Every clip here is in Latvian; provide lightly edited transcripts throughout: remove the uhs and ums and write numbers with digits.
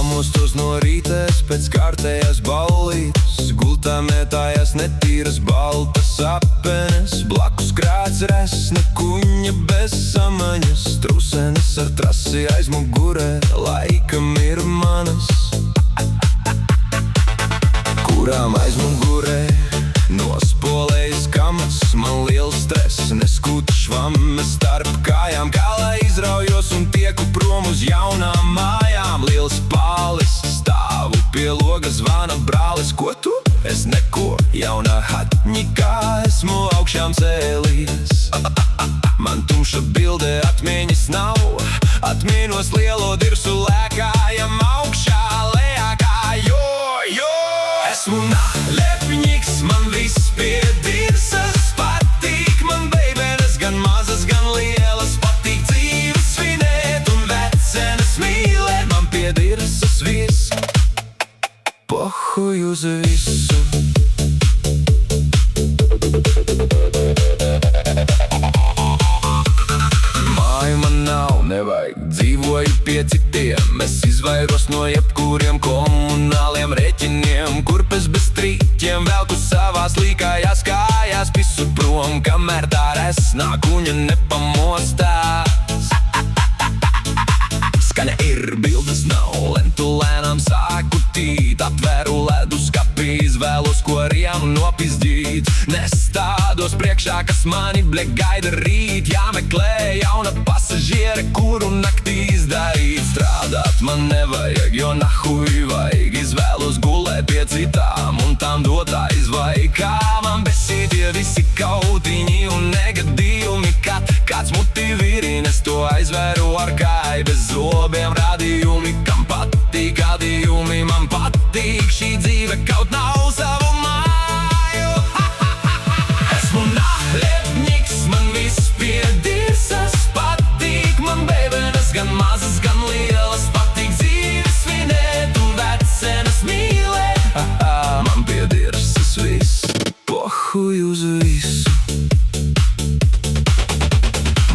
Pamostos no rīta es pēc kārtējās ballītes, gultā mētājās netīras baltas apenes, blakus krāts resna kuņa bez samaņas, trusenes ar trasi aizmugurē laikam ir manas, kurām aizmugurē nospolējas kamas. Man liels stress, neskūta švamme starp kājām, kā lai izraujos un tieku prom uz jaunām mājām. Liels pālis, stāvu pie loga, zvana brālis, ko tu? Es neko, jaunā hatņikā esmu augšām cēlies. Man tumša bildē atmiņas nav, atminos lielo dirsu lēkājam augšā lejā kā jo. Esmu nalepņiks, man viss pie dirsas patīk, man beibenes gan mazas, gan lielas, patīk dzīvi svinēt un vecenes mīlēt. Man pie dirsas viss, pohuj uz visu. Māju man nav, nevajag, dzīvoju pie citiem, es izvairos no jebkuriem komunāliem rēķiniem, kurpes bez trīķiem velku savās līkājās kājās, pisu prom, kamēr tā resnā kuņa nepamostās. Skaņa ir, bildes nav, lentu lēnām sāku tīt, atvēru leduskapī, izvēlos, ko rienu nopizdīt. Nestādos priekšā, kas mani gaida rīt, jāmeklē jauna pasažiere, kuru naktī izdarīt. Strādāt man nevajag, jo nahuj vajag, izvēlos gulēt pie citām un tām dot aizvajag. Kā man besītie visi kautiņi un negadījumi, kad kāds muti virina, es to aizvēru ar kāju bez zobiem rādījumi. Kam patīk gadījumi, man patīk šī dzīve, kaut nav savu māju. Esmu nalepņiks, man viss pie dirsas patīk, man beibenes gan mazas, gan lielas, patīk dzīvi svinēt un vecenes mīlēt. Man pie dirsas viss, pohuj uz visu.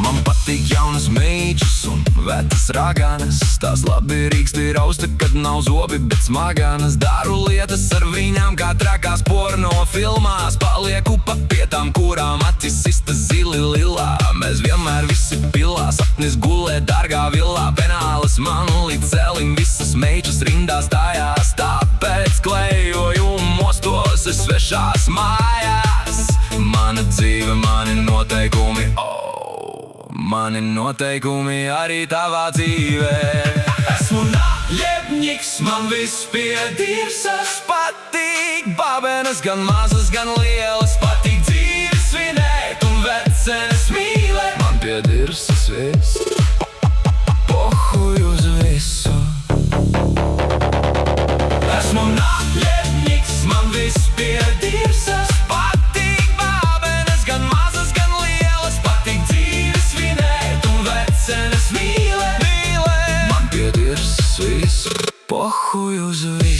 Man patīk jaunas meičas un vecas raganas, tās labi rīksti rausta, kad nav zobi, bet smaganas. Daru lietas ar viņām, kā trakās porno filmās, palieku pa pietām, kurām acis sista zili lilā. Mēs vienmēr visi pilā, sapnis gulēt dārgā villā, penālis manu līdz celim, visas meičas rindā stājās, tāpēc klejoju un mostos es svešās mājās. Mana dzīve, mani noteikumi, mani noteikumi arī tavā dzīvē. Esmu nalepņiks, man viss pie dirsas patīk, babenes gan mazas, gan lielas, patīk dzīvi svinēt un vecenes mīlēt. Man pie dirsas viss, pohuj uz visu. Esmu nalepņiks, man viss pie dirsas patīk, babenes gan mazas, gan lielas, patīk dzīvi svinēt un vecenes mīlēt. Man pie dirsas viss, pohuj uz visu.